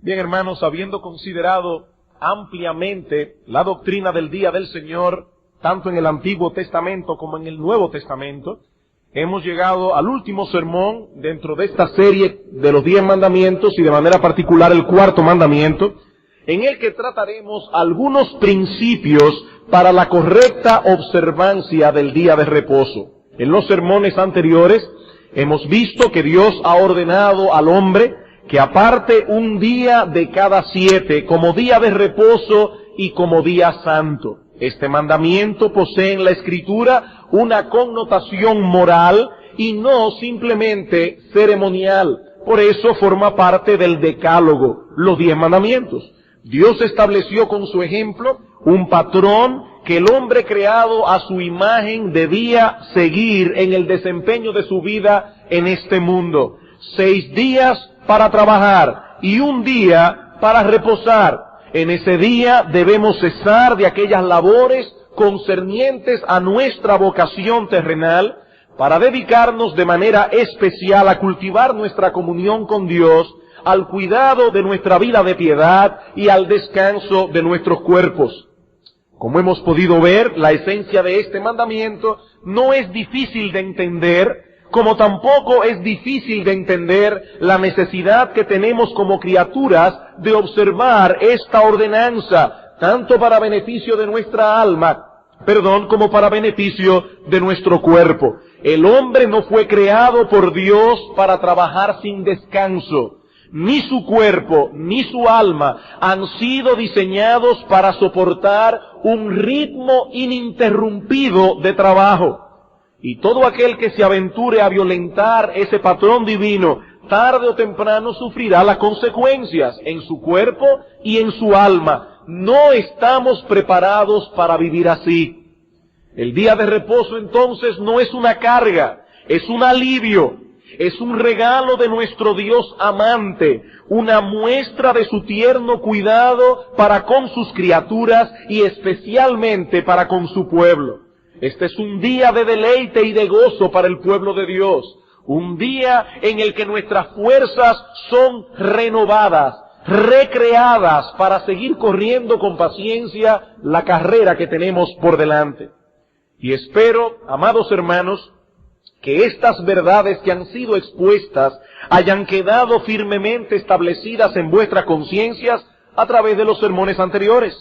Bien, hermanos, habiendo considerado ampliamente la doctrina del día del Señor, tanto en el Antiguo Testamento como en el Nuevo Testamento, hemos llegado al último sermón dentro de esta serie de los 10 mandamientos y de manera particular el cuarto mandamiento, en el que trataremos algunos principios para la correcta observancia del día de reposo. En los sermones anteriores hemos visto que Dios ha ordenado al hombre que aparte un día de cada 7 como día de reposo y como día santo. Este mandamiento posee en la Escritura una connotación moral y no simplemente ceremonial. Por eso forma parte del Decálogo, los 10 mandamientos. Dios estableció con su ejemplo un patrón que el hombre creado a su imagen debía seguir en el desempeño de su vida en este mundo. 6 días para trabajar y un día para reposar. En ese día debemos cesar de aquellas labores concernientes a nuestra vocación terrenal para dedicarnos de manera especial a cultivar nuestra comunión con Dios, al cuidado de nuestra vida de piedad y al descanso de nuestros cuerpos. Como hemos podido ver, la esencia de este mandamiento no es difícil de entender, como tampoco es difícil de entender la necesidad que tenemos como criaturas de observar esta ordenanza, tanto para beneficio de nuestra alma, como para beneficio de nuestro cuerpo. El hombre no fue creado por Dios para trabajar sin descanso. Ni su cuerpo, ni su alma han sido diseñados para soportar un ritmo ininterrumpido de trabajo. Y todo aquel que se aventure a violentar ese patrón divino, tarde o temprano sufrirá las consecuencias en su cuerpo y en su alma. No estamos preparados para vivir así. El día de reposo entonces no es una carga, es un alivio. Es un regalo de nuestro Dios amante, una muestra de su tierno cuidado para con sus criaturas y especialmente para con su pueblo. Este es un día de deleite y de gozo para el pueblo de Dios, un día en el que nuestras fuerzas son renovadas, recreadas para seguir corriendo con paciencia la carrera que tenemos por delante. Y espero, amados hermanos, que estas verdades que han sido expuestas hayan quedado firmemente establecidas en vuestras conciencias a través de los sermones anteriores.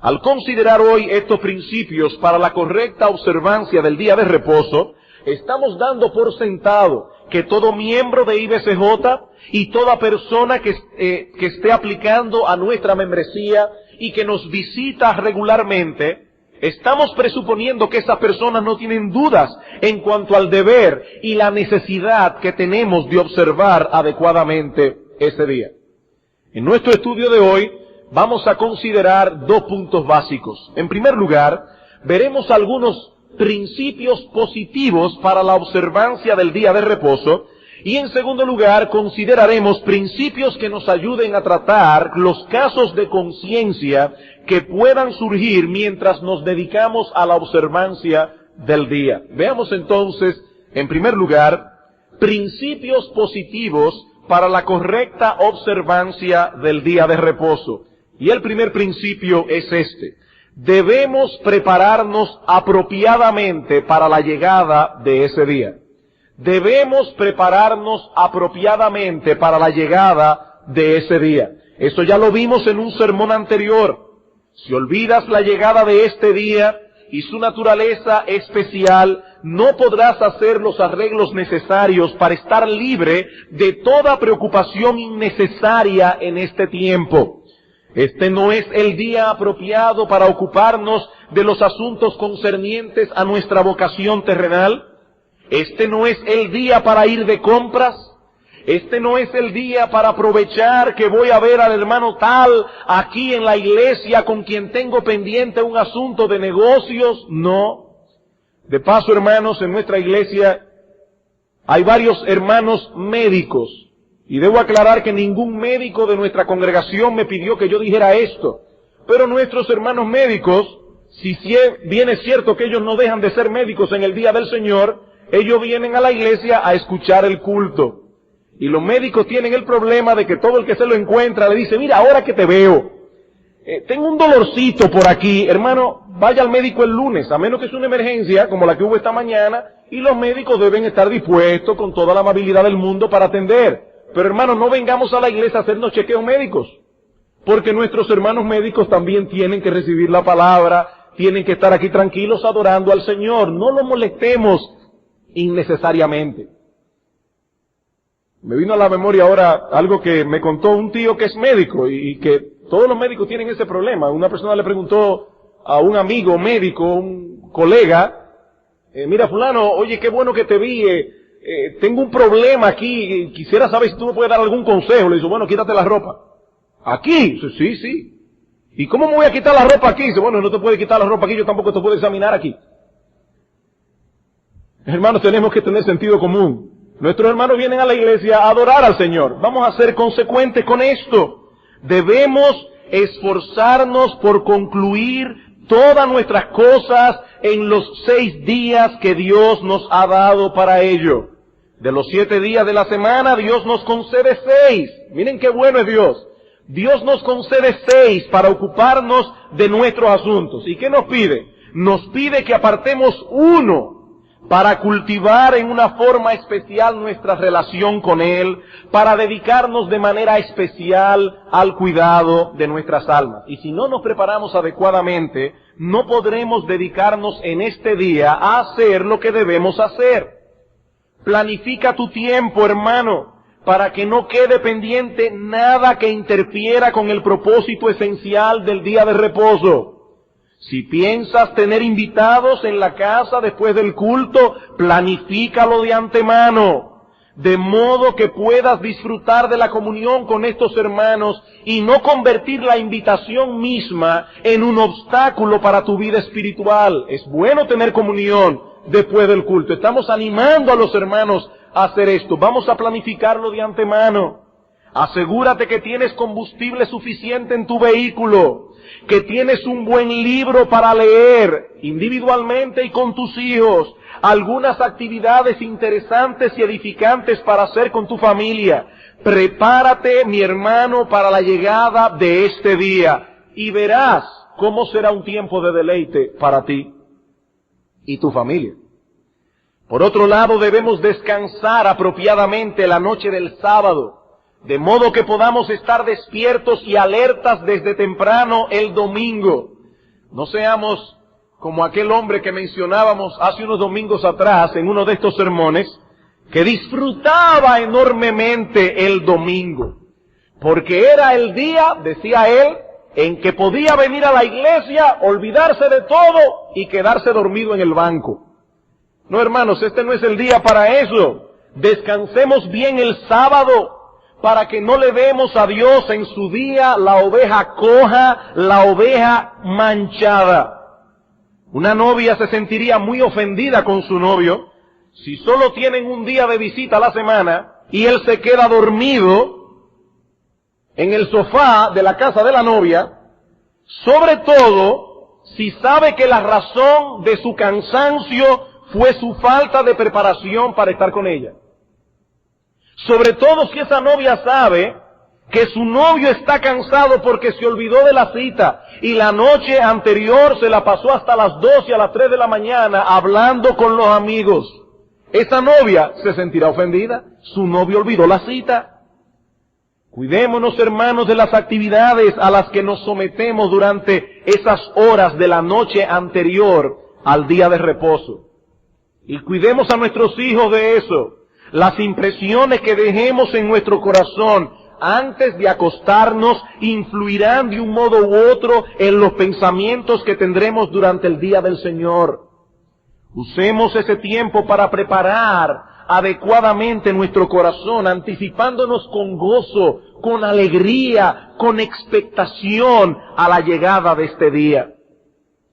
Al considerar hoy estos principios para la correcta observancia del día de reposo, estamos dando por sentado que todo miembro de IBCJ y toda persona que esté aplicando a nuestra membresía y que nos visita regularmente, estamos presuponiendo que esas personas no tienen dudas en cuanto al deber y la necesidad que tenemos de observar adecuadamente ese día. En nuestro estudio de hoy vamos a considerar 2 puntos básicos. En primer lugar, veremos algunos principios positivos para la observancia del día de reposo y en segundo lugar consideraremos principios que nos ayuden a tratar los casos de conciencia que puedan surgir mientras nos dedicamos a la observancia del día. Veamos entonces, en primer lugar, principios positivos para la correcta observancia del día de reposo. Y el primer principio es este: debemos prepararnos apropiadamente para la llegada de ese día. Debemos prepararnos apropiadamente para la llegada de ese día. Eso ya lo vimos en un sermón anterior. Si olvidas la llegada de este día y su naturaleza especial, no podrás hacer los arreglos necesarios para estar libre de toda preocupación innecesaria en este tiempo. Este no es el día apropiado para ocuparnos de los asuntos concernientes a nuestra vocación terrenal. Este no es el día para ir de compras. Este no es el día para aprovechar que voy a ver al hermano tal aquí en la iglesia con quien tengo pendiente un asunto de negocios. No. De paso, hermanos, en nuestra iglesia hay varios hermanos médicos. Y debo aclarar que ningún médico de nuestra congregación me pidió que yo dijera esto. Pero nuestros hermanos médicos, si bien es cierto que ellos no dejan de ser médicos en el día del Señor, ellos vienen a la iglesia a escuchar el culto. Y los médicos tienen el problema de que todo el que se lo encuentra le dice, mira, ahora que te veo, tengo un dolorcito por aquí, hermano, vaya al médico el lunes, a menos que es una emergencia como la que hubo esta mañana, y los médicos deben estar dispuestos con toda la amabilidad del mundo para atender. Pero hermano, no vengamos a la iglesia a hacernos chequeos médicos, porque nuestros hermanos médicos también tienen que recibir la palabra, tienen que estar aquí tranquilos adorando al Señor, no lo molestemos innecesariamente. Me vino a la memoria ahora algo que me contó un tío que es médico y que todos los médicos tienen ese problema. Una persona le preguntó a un amigo médico, un colega, mira fulano, oye, qué bueno que te vi, tengo un problema aquí, quisiera saber si tú me puedes dar algún consejo. Le dijo, bueno, quítate la ropa. ¿Aquí? Dice, sí, sí. ¿Y cómo me voy a quitar la ropa aquí? Dice, bueno, no te puedes quitar la ropa aquí, yo tampoco te puedo examinar aquí. Hermanos, tenemos que tener sentido común. Nuestros hermanos vienen a la iglesia a adorar al Señor. Vamos a ser consecuentes con esto. Debemos esforzarnos por concluir todas nuestras cosas en los 6 días que Dios nos ha dado para ello. De los 7 días de la semana, Dios nos concede 6. Miren qué bueno es Dios. Dios nos concede 6 para ocuparnos de nuestros asuntos. ¿Y qué nos pide? Nos pide que apartemos 1 para cultivar en una forma especial nuestra relación con Él, para dedicarnos de manera especial al cuidado de nuestras almas. Y si no nos preparamos adecuadamente, no podremos dedicarnos en este día a hacer lo que debemos hacer. Planifica tu tiempo, hermano, para que no quede pendiente nada que interfiera con el propósito esencial del día de reposo. Si piensas tener invitados en la casa después del culto, planifícalo de antemano, de modo que puedas disfrutar de la comunión con estos hermanos y no convertir la invitación misma en un obstáculo para tu vida espiritual. Es bueno tener comunión después del culto. Estamos animando a los hermanos a hacer esto. Vamos a planificarlo de antemano. Asegúrate que tienes combustible suficiente en tu vehículo, que tienes un buen libro para leer individualmente y con tus hijos, algunas actividades interesantes y edificantes para hacer con tu familia. Prepárate, mi hermano, para la llegada de este día y verás cómo será un tiempo de deleite para ti y tu familia. Por otro lado, debemos descansar apropiadamente la noche del sábado, de modo que podamos estar despiertos y alertas desde temprano el domingo. No seamos como aquel hombre que mencionábamos hace unos domingos atrás en uno de estos sermones, que disfrutaba enormemente el domingo, porque era el día, decía él, en que podía venir a la iglesia, olvidarse de todo y quedarse dormido en el banco. No, hermanos, este no es el día para eso. Descansemos bien el sábado, para que no le demos a Dios en su día la oveja coja, la oveja manchada. Una novia se sentiría muy ofendida con su novio si solo tienen un día de visita a la semana y él se queda dormido en el sofá de la casa de la novia, sobre todo si sabe que la razón de su cansancio fue su falta de preparación para estar con ella. Sobre todo si esa novia sabe que su novio está cansado porque se olvidó de la cita y la noche anterior se la pasó hasta las 2 y a las 3 de la mañana hablando con los amigos. Esa novia se sentirá ofendida. Su novio olvidó la cita. Cuidémonos, hermanos, de las actividades a las que nos sometemos durante esas horas de la noche anterior al día de reposo. Y cuidemos a nuestros hijos de eso. Las impresiones que dejemos en nuestro corazón antes de acostarnos influirán de un modo u otro en los pensamientos que tendremos durante el día del Señor. Usemos ese tiempo para preparar adecuadamente nuestro corazón, anticipándonos con gozo, con alegría, con expectación a la llegada de este día.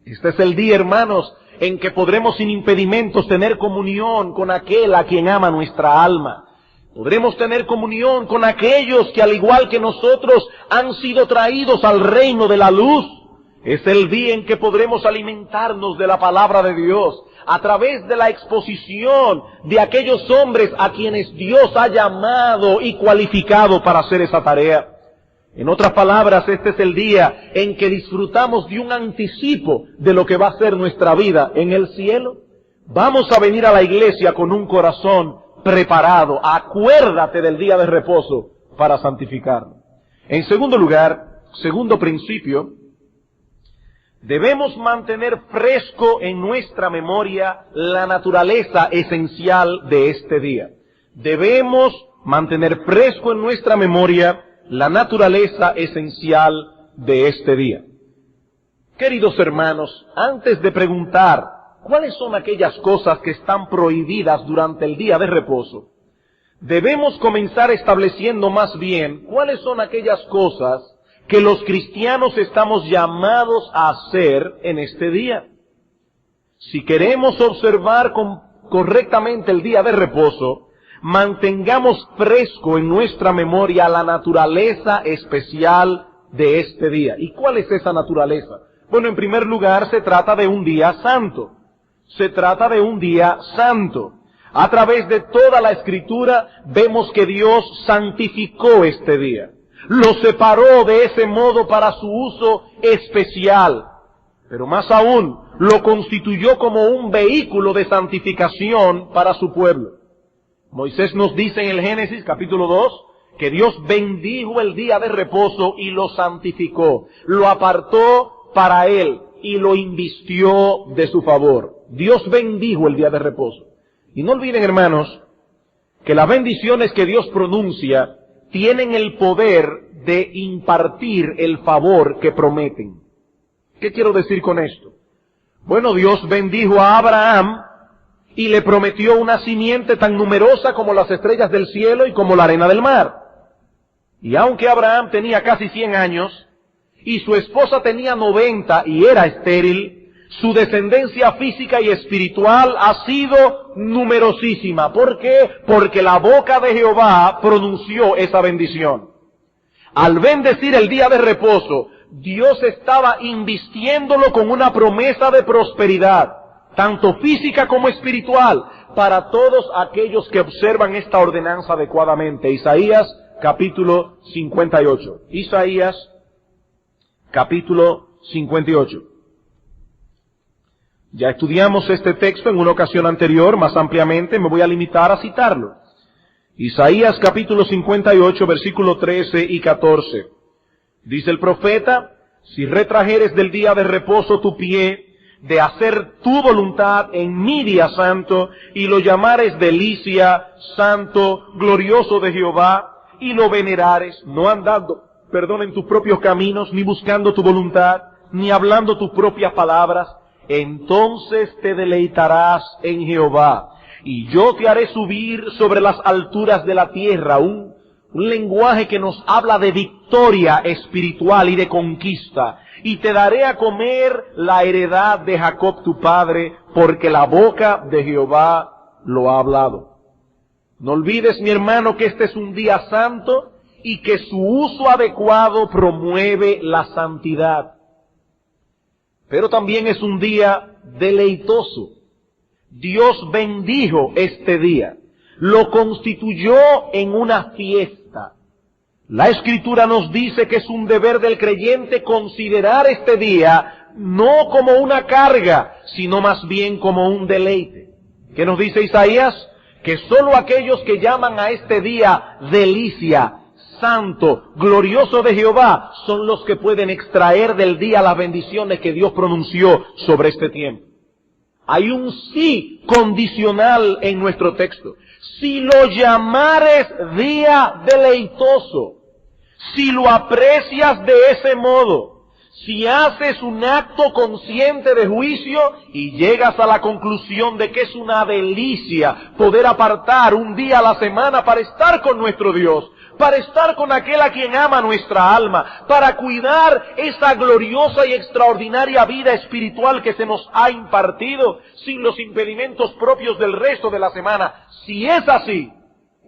Este es el día, hermanos, en que podremos sin impedimentos tener comunión con aquel a quien ama nuestra alma. Podremos tener comunión con aquellos que al igual que nosotros han sido traídos al reino de la luz. Es el día en que podremos alimentarnos de la palabra de Dios, a través de la exposición de aquellos hombres a quienes Dios ha llamado y cualificado para hacer esa tarea. En otras palabras, este es el día en que disfrutamos de un anticipo de lo que va a ser nuestra vida en el cielo. Vamos a venir a la iglesia con un corazón preparado. Acuérdate del día de reposo para santificarlo. En segundo lugar, segundo principio, debemos mantener fresco en nuestra memoria la naturaleza esencial de este día. Debemos mantener fresco en nuestra memoria la naturaleza esencial de este día. Queridos hermanos, antes de preguntar cuáles son aquellas cosas que están prohibidas durante el día de reposo, debemos comenzar estableciendo más bien cuáles son aquellas cosas que los cristianos estamos llamados a hacer en este día. Si queremos observar correctamente el día de reposo, mantengamos fresco en nuestra memoria la naturaleza especial de este día. ¿Y cuál es esa naturaleza? Bueno, en primer lugar, se trata de un día santo. Se trata de un día santo. A través de toda la Escritura vemos que Dios santificó este día. Lo separó de ese modo para su uso especial. Pero más aún, lo constituyó como un vehículo de santificación para su pueblo. Moisés nos dice en el Génesis capítulo 2 que Dios bendijo el día de reposo y lo santificó. Lo apartó para él y lo invistió de su favor. Dios bendijo el día de reposo. Y no olviden, hermanos, que las bendiciones que Dios pronuncia tienen el poder de impartir el favor que prometen. ¿Qué quiero decir con esto? Bueno, Dios bendijo a Abraham y le prometió una simiente tan numerosa como las estrellas del cielo y como la arena del mar. Y aunque Abraham tenía casi 100 años y su esposa tenía 90 y era estéril, su descendencia física y espiritual ha sido numerosísima. ¿Por qué? Porque la boca de Jehová pronunció esa bendición. Al bendecir el día de reposo, Dios estaba invistiéndolo con una promesa de prosperidad, tanto física como espiritual, para todos aquellos que observan esta ordenanza adecuadamente. Isaías capítulo 58. Isaías capítulo 58. Ya estudiamos este texto en una ocasión anterior, más ampliamente, me voy a limitar a citarlo. Isaías capítulo 58, versículo 13 y 14. Dice el profeta: si retrajeres del día de reposo tu pie, de hacer tu voluntad en mi día santo, y lo llamares delicia, santo, glorioso de Jehová, y lo venerares, no andando, en tus propios caminos, ni buscando tu voluntad, ni hablando tus propias palabras, entonces te deleitarás en Jehová, y yo te haré subir sobre las alturas de la tierra. Un lenguaje que nos habla de victoria espiritual y de conquista. Y te daré a comer la heredad de Jacob tu padre, porque la boca de Jehová lo ha hablado. No olvides, mi hermano, que este es un día santo y que su uso adecuado promueve la santidad. Pero también es un día deleitoso. Dios bendijo este día, lo constituyó en una fiesta. La Escritura nos dice que es un deber del creyente considerar este día no como una carga, sino más bien como un deleite. ¿Qué nos dice Isaías? Que sólo aquellos que llaman a este día delicia, santo, glorioso de Jehová, son los que pueden extraer del día las bendiciones que Dios pronunció sobre este tiempo. Hay un sí condicional en nuestro texto. Si lo llamares día deleitoso, si lo aprecias de ese modo, si haces un acto consciente de juicio y llegas a la conclusión de que es una delicia poder apartar un día a la semana para estar con nuestro Dios, para estar con aquel a quien ama nuestra alma, para cuidar esa gloriosa y extraordinaria vida espiritual que se nos ha impartido, sin los impedimentos propios del resto de la semana. Si es así,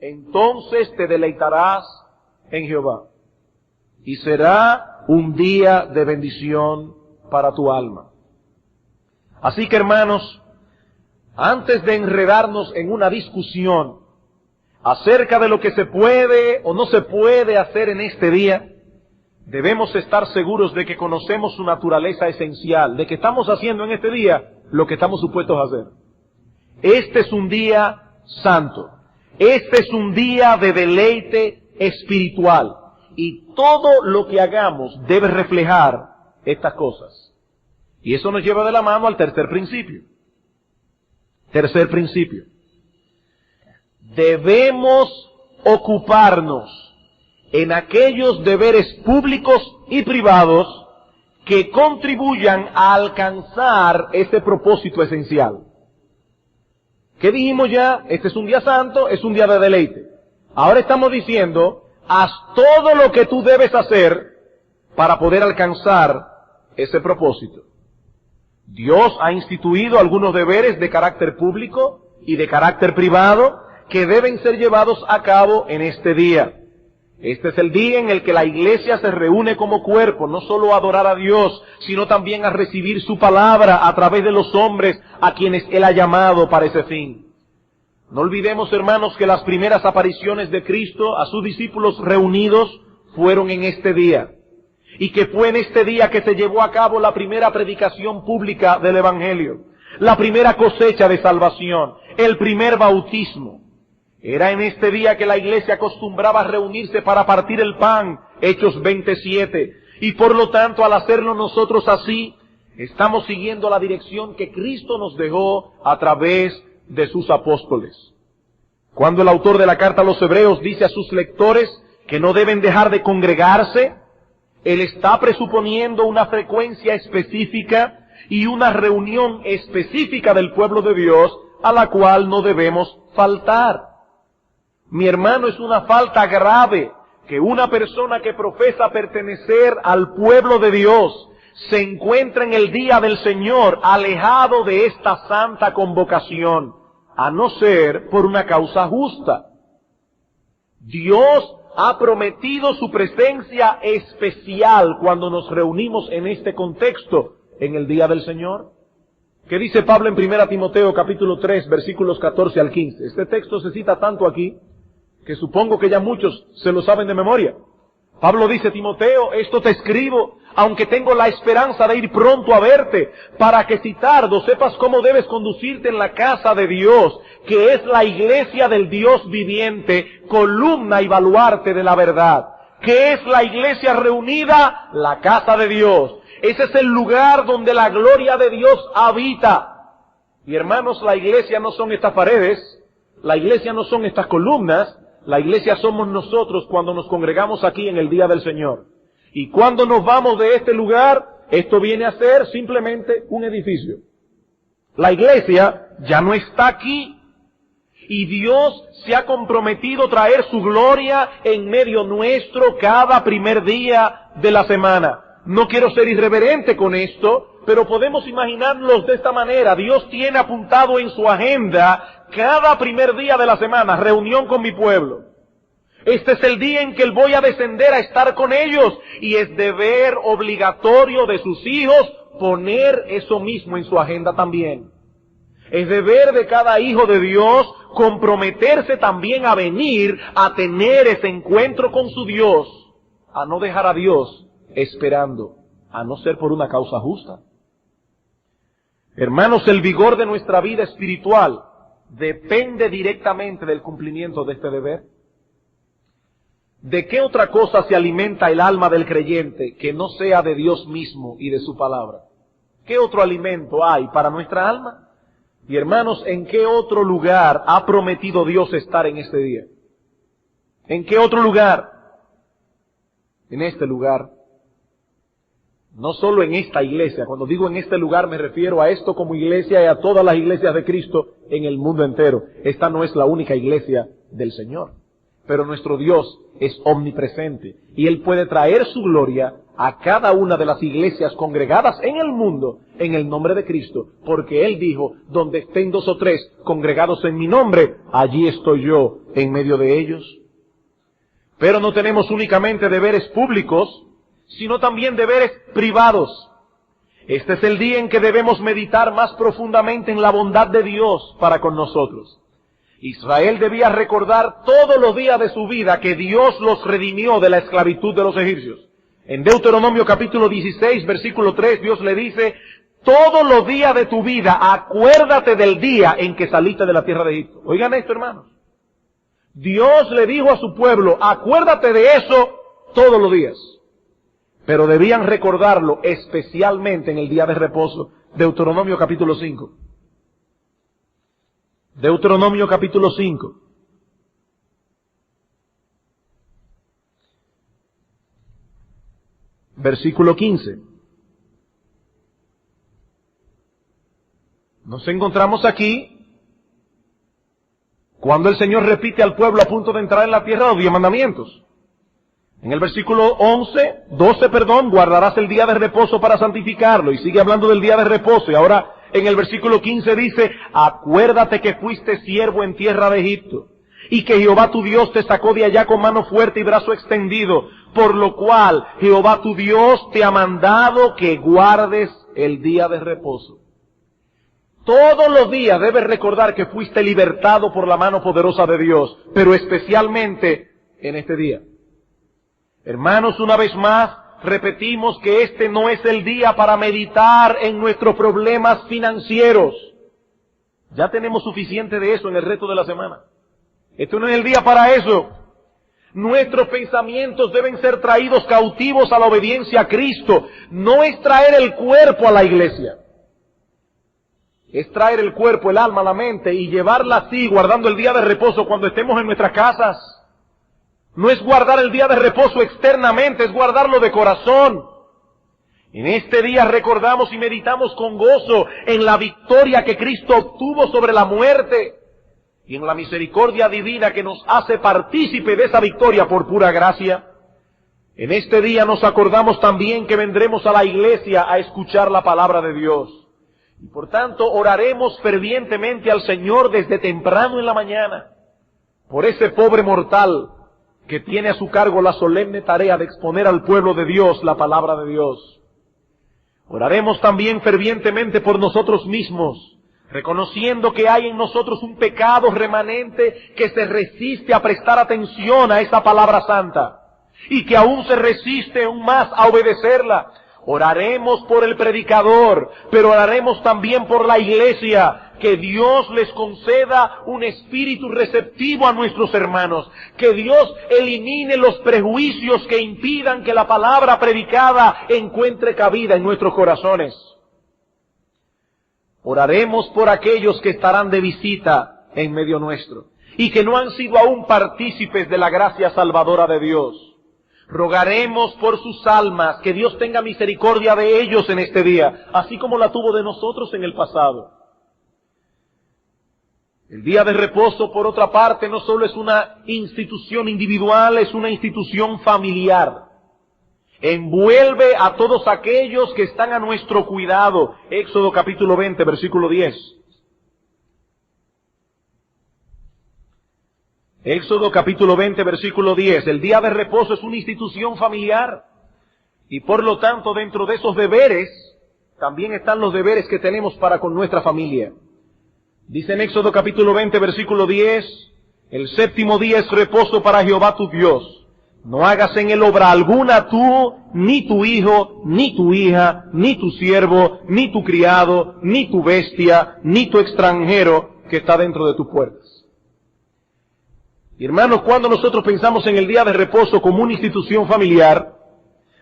entonces te deleitarás en Jehová. Y será un día de bendición para tu alma. Así que, hermanos, antes de enredarnos en una discusión acerca de lo que se puede o no se puede hacer en este día, debemos estar seguros de que conocemos su naturaleza esencial, de que estamos haciendo en este día lo que estamos supuestos a hacer. Este es un día santo. Este es un día de deleite espiritual. Y todo lo que hagamos debe reflejar estas cosas. Y eso nos lleva de la mano al tercer principio. Tercer principio. Debemos ocuparnos en aquellos deberes públicos y privados que contribuyan a alcanzar ese propósito esencial. ¿Qué dijimos ya? Este es un día santo, es un día de deleite. Ahora estamos diciendo, haz todo lo que tú debes hacer para poder alcanzar ese propósito. Dios ha instituido algunos deberes de carácter público y de carácter privado que deben ser llevados a cabo en este día. Este es el día en el que la iglesia se reúne como cuerpo, no solo a adorar a Dios, sino también a recibir su palabra a través de los hombres a quienes Él ha llamado para ese fin. No olvidemos, hermanos, que las primeras apariciones de Cristo a sus discípulos reunidos fueron en este día. Y que fue en este día que se llevó a cabo la primera predicación pública del Evangelio, la primera cosecha de salvación, el primer bautismo. Era en este día que la iglesia acostumbraba a reunirse para partir el pan, Hechos 27. Y por lo tanto, al hacerlo nosotros así, estamos siguiendo la dirección que Cristo nos dejó a través de sus apóstoles. Cuando el autor de la carta a los Hebreos dice a sus lectores que no deben dejar de congregarse, él está presuponiendo una frecuencia específica y una reunión específica del pueblo de Dios a la cual no debemos faltar. Mi hermano, es una falta grave que una persona que profesa pertenecer al pueblo de Dios se encuentra en el día del Señor alejado de esta santa convocación, a no ser por una causa justa. Dios ha prometido su presencia especial cuando nos reunimos en este contexto, en el día del Señor. ¿Qué dice Pablo en 1 Timoteo capítulo 3, versículos 14 al 15? Este texto se cita tanto aquí que supongo que ya muchos se lo saben de memoria. Pablo dice: Timoteo, esto te escribo, aunque tengo la esperanza de ir pronto a verte, para que si tardo sepas cómo debes conducirte en la casa de Dios, que es la iglesia del Dios viviente, columna y baluarte de la verdad. ¿Qué es la iglesia reunida? La casa de Dios. Ese es el lugar donde la gloria de Dios habita. Y hermanos, la iglesia no son estas paredes, la iglesia no son estas columnas, la iglesia somos nosotros cuando nos congregamos aquí en el día del Señor. Y cuando nos vamos de este lugar, esto viene a ser simplemente un edificio. La iglesia ya no está aquí. Y Dios se ha comprometido a traer su gloria en medio nuestro cada primer día de la semana. No quiero ser irreverente con esto, pero podemos imaginarnos de esta manera. Dios tiene apuntado en su agenda cada primer día de la semana, reunión con mi pueblo. Este es el día en que Él voy a descender a estar con ellos, y es deber obligatorio de sus hijos poner eso mismo en su agenda también. Es deber de cada hijo de Dios comprometerse también a venir a tener ese encuentro con su Dios, a no dejar a Dios esperando, a no ser por una causa justa. Hermanos, el vigor de nuestra vida espiritual depende directamente del cumplimiento de este deber. ¿De qué otra cosa se alimenta el alma del creyente que no sea de Dios mismo y de su palabra? ¿Qué otro alimento hay para nuestra alma? Y hermanos, ¿en qué otro lugar ha prometido Dios estar en este día? ¿En qué otro lugar? En este lugar. No solo en esta iglesia. Cuando digo en este lugar me refiero a esto como iglesia y a todas las iglesias de Cristo en el mundo entero. Esta no es la única iglesia del Señor. Pero nuestro Dios es omnipresente y Él puede traer su gloria a cada una de las iglesias congregadas en el mundo en el nombre de Cristo. Porque Él dijo: donde estén 2 o 3 congregados en mi nombre, allí estoy yo en medio de ellos. Pero no tenemos únicamente deberes públicos, sino también deberes privados. Este es el día en que debemos meditar más profundamente en la bondad de Dios para con nosotros. Israel debía recordar todos los días de su vida que Dios los redimió de la esclavitud de los egipcios. En Deuteronomio capítulo 16, versículo 3, Dios le dice: todos los días de tu vida acuérdate del día en que saliste de la tierra de Egipto. Oigan esto, hermanos. Dios le dijo a su pueblo: acuérdate de eso todos los días. Pero debían recordarlo especialmente en el día de reposo. Deuteronomio capítulo 5. Deuteronomio capítulo 5. Versículo 15. Nos encontramos aquí cuando el Señor repite al pueblo a punto de entrar en la tierra los 10 mandamientos. En el versículo 12, guardarás el día de reposo para santificarlo. Y sigue hablando del día de reposo. Y ahora en el versículo 15 dice: acuérdate que fuiste siervo en tierra de Egipto, y que Jehová tu Dios te sacó de allá con mano fuerte y brazo extendido, por lo cual Jehová tu Dios te ha mandado que guardes el día de reposo. Todos los días debes recordar que fuiste libertado por la mano poderosa de Dios, pero especialmente en este día. Hermanos, una vez más, repetimos que este no es el día para meditar en nuestros problemas financieros. Ya tenemos suficiente de eso en el resto de la semana. Este no es el día para eso. Nuestros pensamientos deben ser traídos cautivos a la obediencia a Cristo. No es traer el cuerpo a la iglesia. Es traer el cuerpo, el alma, la mente y llevarla así, guardando el día de reposo cuando estemos en nuestras casas. No es guardar el día de reposo externamente, es guardarlo de corazón. En este día recordamos y meditamos con gozo en la victoria que Cristo obtuvo sobre la muerte y en la misericordia divina que nos hace partícipe de esa victoria por pura gracia. En este día nos acordamos también que vendremos a la iglesia a escuchar la palabra de Dios. Y por tanto oraremos fervientemente al Señor desde temprano en la mañana por ese pobre mortal que tiene a su cargo la solemne tarea de exponer al pueblo de Dios la palabra de Dios. Oraremos también fervientemente por nosotros mismos, reconociendo que hay en nosotros un pecado remanente que se resiste a prestar atención a esa palabra santa y que aún se resiste aún más a obedecerla. Oraremos por el predicador, pero oraremos también por la iglesia, que Dios les conceda un espíritu receptivo a nuestros hermanos, que Dios elimine los prejuicios que impidan que la palabra predicada encuentre cabida en nuestros corazones. Oraremos por aquellos que estarán de visita en medio nuestro y que no han sido aún partícipes de la gracia salvadora de Dios. Rogaremos por sus almas, que Dios tenga misericordia de ellos en este día, así como la tuvo de nosotros en el pasado. El día de reposo, por otra parte, no solo es una institución individual, es una institución familiar. Envuelve a todos aquellos que están a nuestro cuidado. Éxodo capítulo 20, versículo 10. Éxodo capítulo 20, versículo 10. El día de reposo es una institución familiar. Y por lo tanto, dentro de esos deberes, también están los deberes que tenemos para con nuestra familia. Dice en Éxodo capítulo 20, versículo 10, el séptimo día es reposo para Jehová tu Dios. No hagas en él obra alguna tú, ni tu hijo, ni tu hija, ni tu siervo, ni tu criado, ni tu bestia, ni tu extranjero que está dentro de tus puertas. Y hermanos, cuando nosotros pensamos en el día de reposo como una institución familiar,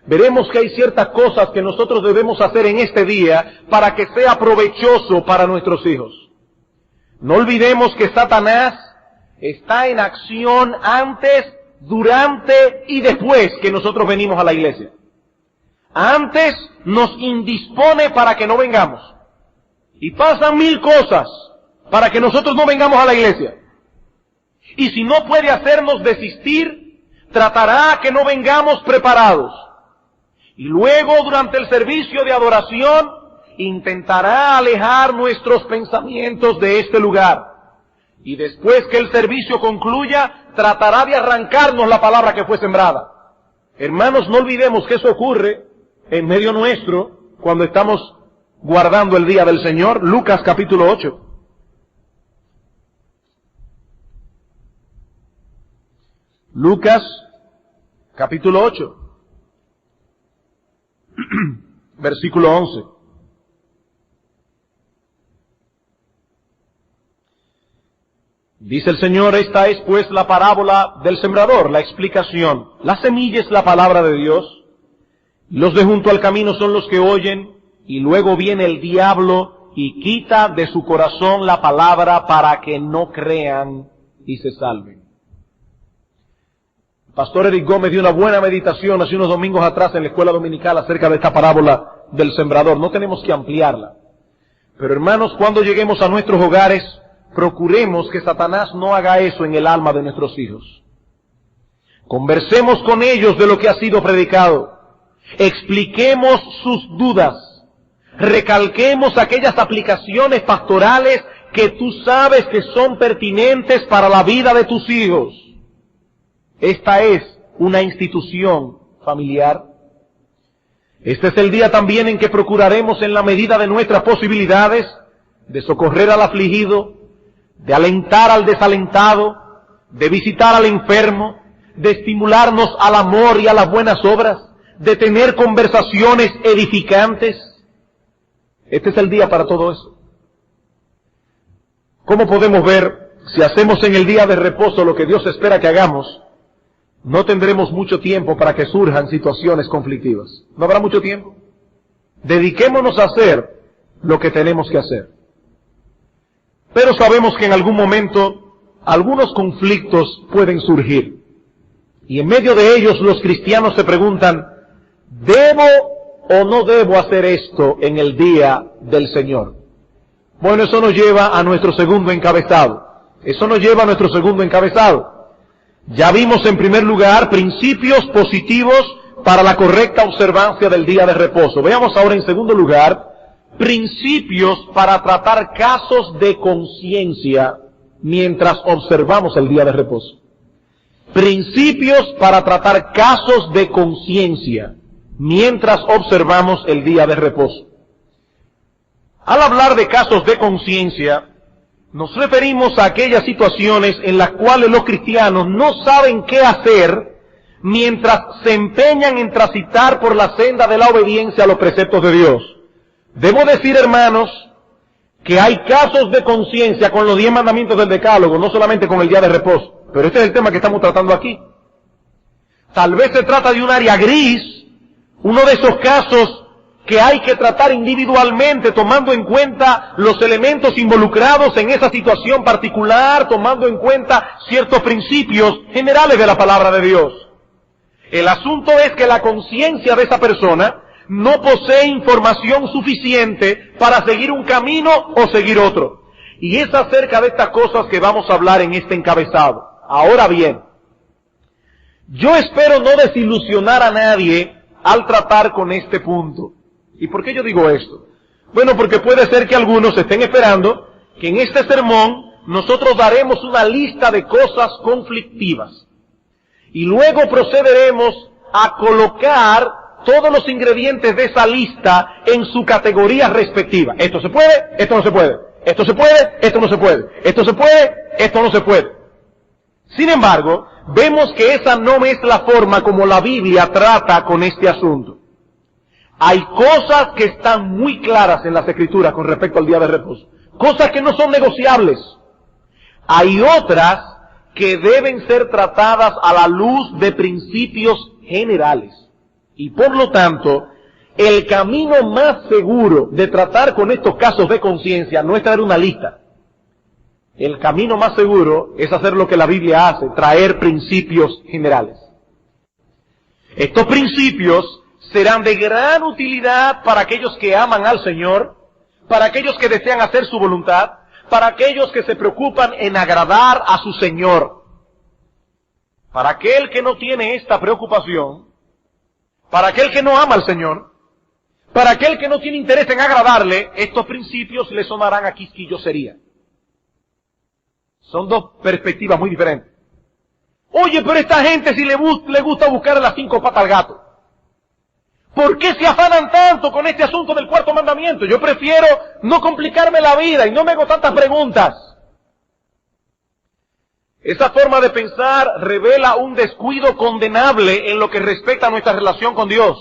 veremos que hay ciertas cosas que nosotros debemos hacer en este día para que sea provechoso para nuestros hijos. No olvidemos que Satanás está en acción antes, durante y después que nosotros venimos a la iglesia. Antes nos indispone para que no vengamos. Y pasan 1000 cosas para que nosotros no vengamos a la iglesia. Y si no puede hacernos desistir, tratará que no vengamos preparados. Y luego, durante el servicio de adoración, intentará alejar nuestros pensamientos de este lugar. Y después que el servicio concluya, tratará de arrancarnos la palabra que fue sembrada. Hermanos, no olvidemos que eso ocurre en medio nuestro cuando estamos guardando el día del Señor. Lucas capítulo 8. Lucas capítulo 8. Versículo 11. Dice el Señor, esta es pues la parábola del sembrador, la explicación. La semilla es la palabra de Dios. Los de junto al camino son los que oyen, y luego viene el diablo y quita de su corazón la palabra para que no crean y se salven. El pastor Eric Gómez dio una buena meditación hace unos domingos atrás en la escuela dominical acerca de esta parábola del sembrador. No tenemos que ampliarla. Pero hermanos, cuando lleguemos a nuestros hogares, procuremos que Satanás no haga eso en el alma de nuestros hijos. Conversemos con ellos de lo que ha sido predicado. Expliquemos sus dudas. Recalquemos aquellas aplicaciones pastorales que tú sabes que son pertinentes para la vida de tus hijos. Esta es una institución familiar. Este es el día también en que procuraremos, en la medida de nuestras posibilidades, de socorrer al afligido, de alentar al desalentado, de visitar al enfermo, de estimularnos al amor y a las buenas obras, de tener conversaciones edificantes. Este es el día para todo eso. ¿Cómo podemos ver? Si hacemos en el día de reposo lo que Dios espera que hagamos, no tendremos mucho tiempo para que surjan situaciones conflictivas. No habrá mucho tiempo. Dediquémonos a hacer lo que tenemos que hacer. Pero sabemos que en algún momento algunos conflictos pueden surgir. Y en medio de ellos los cristianos se preguntan, ¿debo o no debo hacer esto en el día del Señor? Bueno, eso nos lleva a nuestro segundo encabezado. Ya vimos en primer lugar principios positivos para la correcta observancia del día de reposo. Veamos ahora en segundo lugar principios para tratar casos de conciencia mientras observamos el día de reposo. Principios para tratar casos de conciencia mientras observamos el día de reposo. Al hablar de casos de conciencia, nos referimos a aquellas situaciones en las cuales los cristianos no saben qué hacer mientras se empeñan en transitar por la senda de la obediencia a los preceptos de Dios. Debo decir, hermanos, que hay casos de conciencia con los 10 mandamientos del Decálogo, no solamente con el día de reposo. Pero este es el tema que estamos tratando aquí. Tal vez se trata de un área gris, uno de esos casos que hay que tratar individualmente, tomando en cuenta los elementos involucrados en esa situación particular, tomando en cuenta ciertos principios generales de la palabra de Dios. El asunto es que la conciencia de esa persona no posee información suficiente para seguir un camino o seguir otro. Y es acerca de estas cosas que vamos a hablar en este encabezado. Ahora bien, yo espero no desilusionar a nadie al tratar con este punto. ¿Y por qué yo digo esto? Bueno, porque puede ser que algunos estén esperando que en este sermón nosotros daremos una lista de cosas conflictivas. Y luego procederemos a colocar todos los ingredientes de esa lista en su categoría respectiva. Esto se puede, esto no se puede. Esto se puede, esto no se puede. Esto se puede, esto no se puede. Sin embargo, vemos que esa no es la forma como la Biblia trata con este asunto. Hay cosas que están muy claras en las Escrituras con respecto al día de reposo. Cosas que no son negociables. Hay otras que deben ser tratadas a la luz de principios generales. Y por lo tanto, el camino más seguro de tratar con estos casos de conciencia no es traer una lista. El camino más seguro es hacer lo que la Biblia hace, traer principios generales. Estos principios serán de gran utilidad para aquellos que aman al Señor, para aquellos que desean hacer su voluntad, para aquellos que se preocupan en agradar a su Señor. Para aquel que no tiene esta preocupación, para aquel que no ama al Señor, para aquel que no tiene interés en agradarle, estos principios le sonarán a quisquillosería. Son dos perspectivas muy diferentes. Oye, pero esta gente si le gusta buscar las 5 patas al gato. ¿Por qué se afanan tanto con este asunto del cuarto mandamiento? Yo prefiero no complicarme la vida y no me hago tantas preguntas. Esa forma de pensar revela un descuido condenable en lo que respecta a nuestra relación con Dios.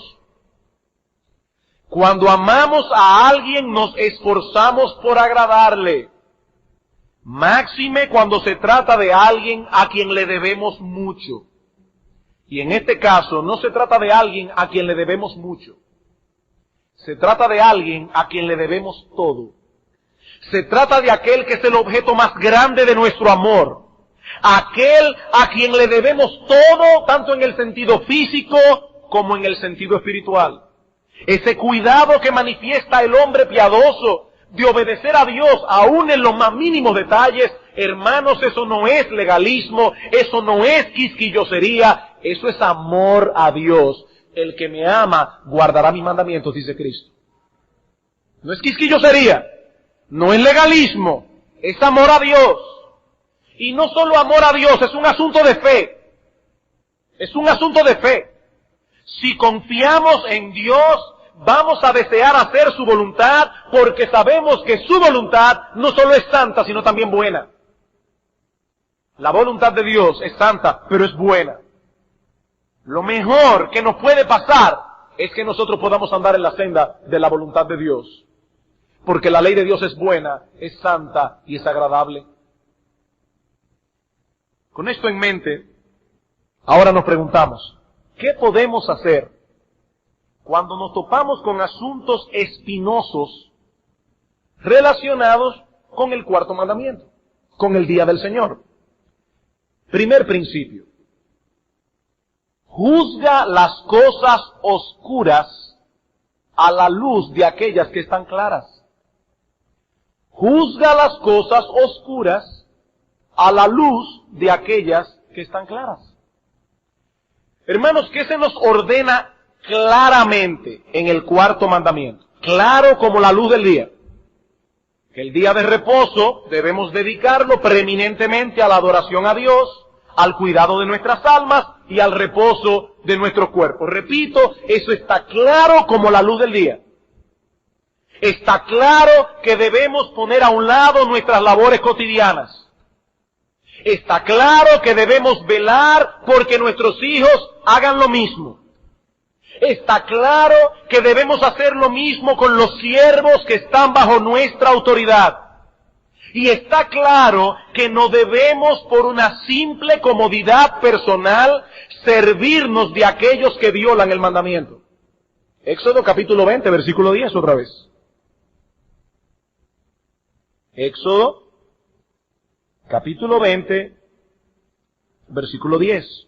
Cuando amamos a alguien nos esforzamos por agradarle. Máxime cuando se trata de alguien a quien le debemos mucho. Y en este caso no se trata de alguien a quien le debemos mucho. Se trata de alguien a quien le debemos todo. Se trata de aquel que es el objeto más grande de nuestro amor. Aquel a quien le debemos todo, tanto en el sentido físico como en el sentido espiritual. Ese cuidado que manifiesta el hombre piadoso de obedecer a Dios aún en los más mínimos detalles, hermanos, eso no es legalismo, eso no es quisquillosería, eso es amor a Dios. El que me ama guardará mis mandamientos, dice Cristo. No es quisquillosería, no es legalismo, es amor a Dios. Y no solo amor a Dios, es un asunto de fe. Es un asunto de fe. Si confiamos en Dios, vamos a desear hacer su voluntad porque sabemos que su voluntad no solo es santa, sino también buena. La voluntad de Dios es santa, pero es buena. Lo mejor que nos puede pasar es que nosotros podamos andar en la senda de la voluntad de Dios. Porque la ley de Dios es buena, es santa y es agradable. Con esto en mente, ahora nos preguntamos, ¿qué podemos hacer cuando nos topamos con asuntos espinosos relacionados con el cuarto mandamiento, con el día del Señor? Primer principio. Juzga las cosas oscuras a la luz de aquellas que están claras. Juzga las cosas oscuras a la luz de aquellas que están claras. Hermanos, ¿qué se nos ordena claramente en el cuarto mandamiento? Claro como la luz del día. Que el día de reposo debemos dedicarlo preeminentemente a la adoración a Dios, al cuidado de nuestras almas y al reposo de nuestro cuerpo. Repito, eso está claro como la luz del día. Está claro que debemos poner a un lado nuestras labores cotidianas. Está claro que debemos velar porque nuestros hijos hagan lo mismo. Está claro que debemos hacer lo mismo con los siervos que están bajo nuestra autoridad. Y está claro que no debemos por una simple comodidad personal servirnos de aquellos que violan el mandamiento. Éxodo capítulo 20, versículo 10 otra vez. Éxodo capítulo 20, versículo 10.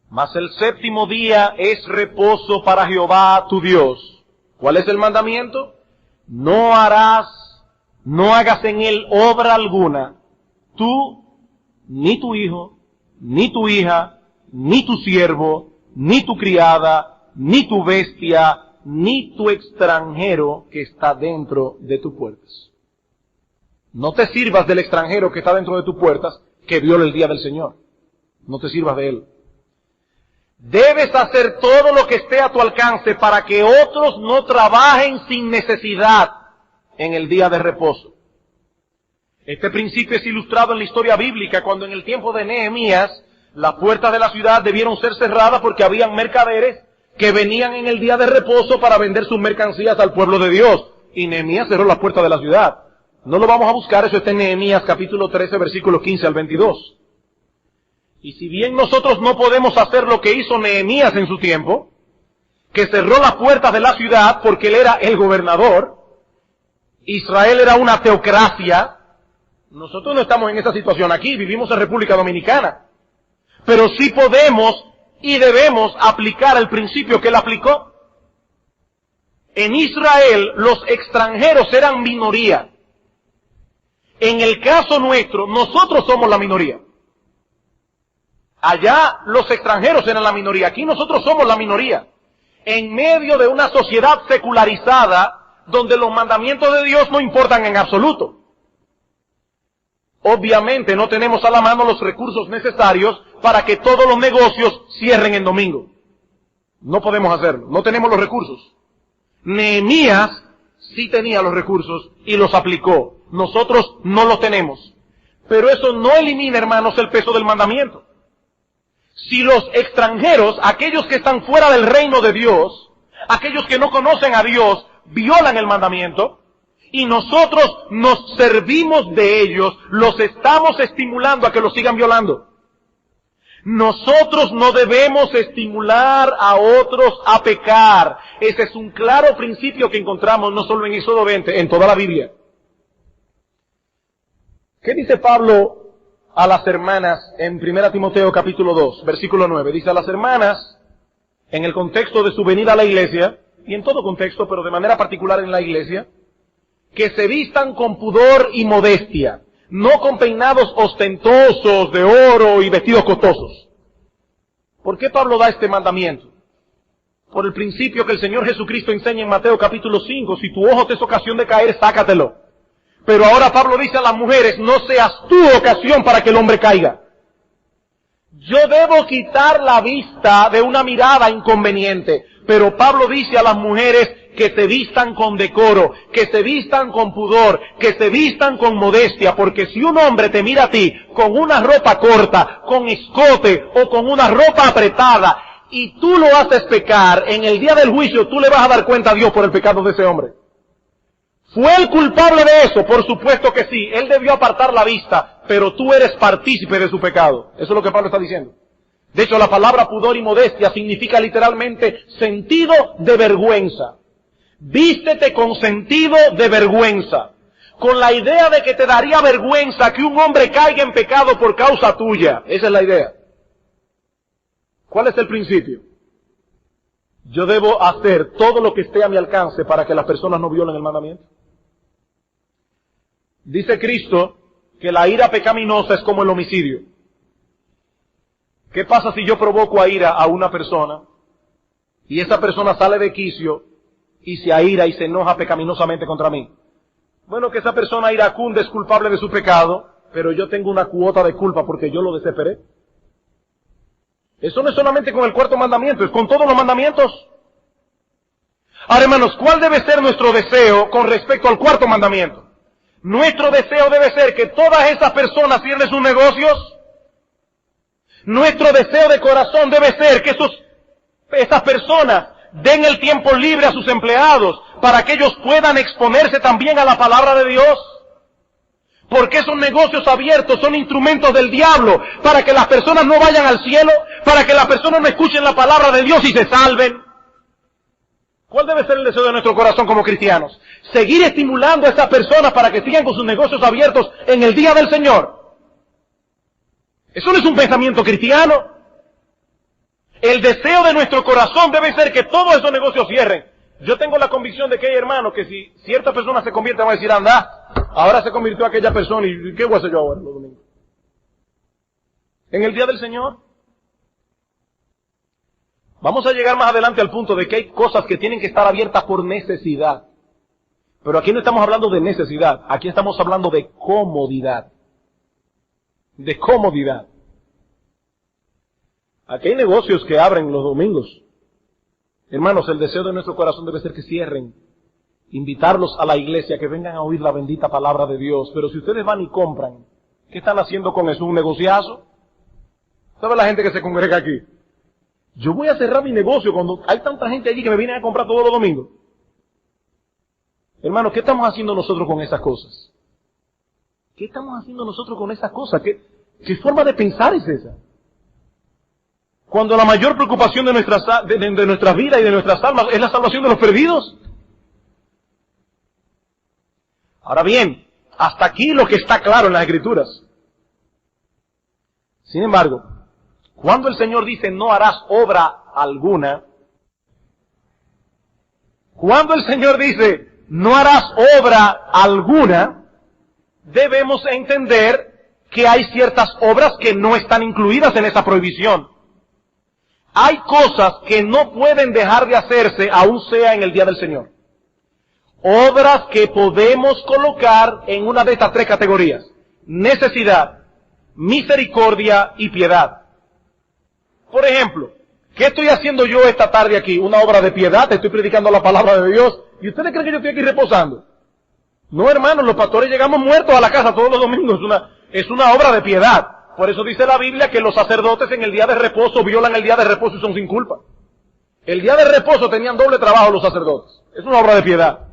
Mas el séptimo día es reposo para Jehová tu Dios. ¿Cuál es el mandamiento? No hagas en él obra alguna, tú, ni tu hijo, ni tu hija, ni tu siervo, ni tu criada, ni tu bestia, ni tu extranjero que está dentro de tus puertas. No te sirvas del extranjero que está dentro de tus puertas, que viola el día del Señor. No te sirvas de él. Debes hacer todo lo que esté a tu alcance para que otros no trabajen sin necesidad en el día de reposo. Este principio es ilustrado en la historia bíblica cuando en el tiempo de Nehemías las puertas de la ciudad debieron ser cerradas porque habían mercaderes que venían en el día de reposo para vender sus mercancías al pueblo de Dios. Y Nehemías cerró las puertas de la ciudad. No lo vamos a buscar, eso está en Nehemías capítulo 13, versículos 15 al 22. Y si bien nosotros no podemos hacer lo que hizo Nehemías en su tiempo, que cerró las puertas de la ciudad porque él era el gobernador, Israel era una teocracia, nosotros no estamos en esa situación aquí, vivimos en República Dominicana. Pero sí podemos y debemos aplicar el principio que él aplicó. En Israel los extranjeros eran minoría. En el caso nuestro, nosotros somos la minoría. Allá los extranjeros eran la minoría, aquí nosotros somos la minoría. En medio de una sociedad secularizada, donde los mandamientos de Dios no importan en absoluto. Obviamente no tenemos a la mano los recursos necesarios para que todos los negocios cierren en domingo. No podemos hacerlo, no tenemos los recursos. Nehemías sí tenía los recursos y los aplicó. Nosotros no los tenemos. Pero eso no elimina, hermanos, el peso del mandamiento. Si los extranjeros, aquellos que están fuera del reino de Dios, aquellos que no conocen a Dios, violan el mandamiento, y nosotros nos servimos de ellos, los estamos estimulando a que lo sigan violando. Nosotros no debemos estimular a otros a pecar. Ese es un claro principio que encontramos no solo en Éxodo 20, en toda la Biblia. ¿Qué dice Pablo a las hermanas en 1 Timoteo capítulo 2, versículo 9? Dice a las hermanas, en el contexto de su venida a la iglesia, y en todo contexto, pero de manera particular en la iglesia, que se vistan con pudor y modestia, no con peinados ostentosos de oro y vestidos costosos. ¿Por qué Pablo da este mandamiento? Por el principio que el Señor Jesucristo enseña en Mateo capítulo 5, si tu ojo te es ocasión de caer, sácatelo. Pero ahora Pablo dice a las mujeres, no seas tú ocasión para que el hombre caiga. Yo debo quitar la vista de una mirada inconveniente, pero Pablo dice a las mujeres que se vistan con decoro, que se vistan con pudor, que se vistan con modestia, porque si un hombre te mira a ti con una ropa corta, con escote o con una ropa apretada, y tú lo haces pecar, en el día del juicio tú le vas a dar cuenta a Dios por el pecado de ese hombre. ¿Fue el culpable de eso? Por supuesto que sí. Él debió apartar la vista, pero tú eres partícipe de su pecado. Eso es lo que Pablo está diciendo. De hecho, la palabra pudor y modestia significa literalmente sentido de vergüenza. Vístete con sentido de vergüenza, con la idea de que te daría vergüenza que un hombre caiga en pecado por causa tuya. Esa es la idea. ¿Cuál es el principio? Yo debo hacer todo lo que esté a mi alcance para que las personas no violen el mandamiento. Dice Cristo que la ira pecaminosa es como el homicidio. ¿Qué pasa si yo provoco a ira a una persona y esa persona sale de quicio y se aira y se enoja pecaminosamente contra mí? Bueno, que esa persona iracunda es culpable de su pecado, pero yo tengo una cuota de culpa porque yo lo desesperé. Eso no es solamente con el cuarto mandamiento, es con todos los mandamientos. Ahora, hermanos, ¿cuál debe ser nuestro deseo con respecto al cuarto mandamiento? Nuestro deseo debe ser que todas esas personas cierren sus negocios. Nuestro deseo de corazón debe ser que esas personas den el tiempo libre a sus empleados para que ellos puedan exponerse también a la palabra de Dios. Porque esos negocios abiertos son instrumentos del diablo para que las personas no vayan al cielo, para que las personas no escuchen la palabra de Dios y se salven. ¿Cuál debe ser el deseo de nuestro corazón como cristianos? Seguir estimulando a esas personas para que sigan con sus negocios abiertos en el día del Señor. Eso no es un pensamiento cristiano. El deseo de nuestro corazón debe ser que todos esos negocios cierren. Yo tengo la convicción de que hay hermanos que si cierta persona se convierte, van a decir, anda, ahora se convirtió aquella persona y ¿qué voy a hacer yo ahora los domingos? En el día del Señor. Vamos a llegar más adelante al punto de que hay cosas que tienen que estar abiertas por necesidad. Pero aquí no estamos hablando de necesidad, aquí estamos hablando de comodidad. De comodidad. Aquí hay negocios que abren los domingos. Hermanos, el deseo de nuestro corazón debe ser que cierren. Invitarlos a la iglesia, que vengan a oír la bendita palabra de Dios. Pero si ustedes van y compran, ¿qué están haciendo con eso? ¿Un negociazo? ¿Sabe la gente que se congrega aquí? Yo voy a cerrar mi negocio cuando hay tanta gente allí que me viene a comprar todos los domingos. Hermanos, ¿qué estamos haciendo nosotros con esas cosas? ¿Qué estamos haciendo nosotros con esas cosas? ¿Qué forma de pensar es esa? Cuando la mayor preocupación de nuestras vidas y de nuestras almas es la salvación de los perdidos. Ahora bien, hasta aquí lo que está claro en las Escrituras. Sin embargo, cuando el Señor dice no harás obra alguna, cuando el Señor dice no harás obra alguna, debemos entender que hay ciertas obras que no están incluidas en esa prohibición. Hay cosas que no pueden dejar de hacerse, aun sea en el día del Señor. Obras que podemos colocar en una de estas tres categorías: necesidad, misericordia y piedad. Por ejemplo, ¿qué estoy haciendo yo esta tarde aquí? Una obra de piedad, te estoy predicando la palabra de Dios. ¿Y ustedes creen que yo estoy aquí reposando? No, hermanos, los pastores llegamos muertos a la casa todos los domingos. Es una obra de piedad. Por eso dice la Biblia que los sacerdotes en el día de reposo violan el día de reposo y son sin culpa. El día de reposo tenían doble trabajo los sacerdotes. Es una obra de piedad.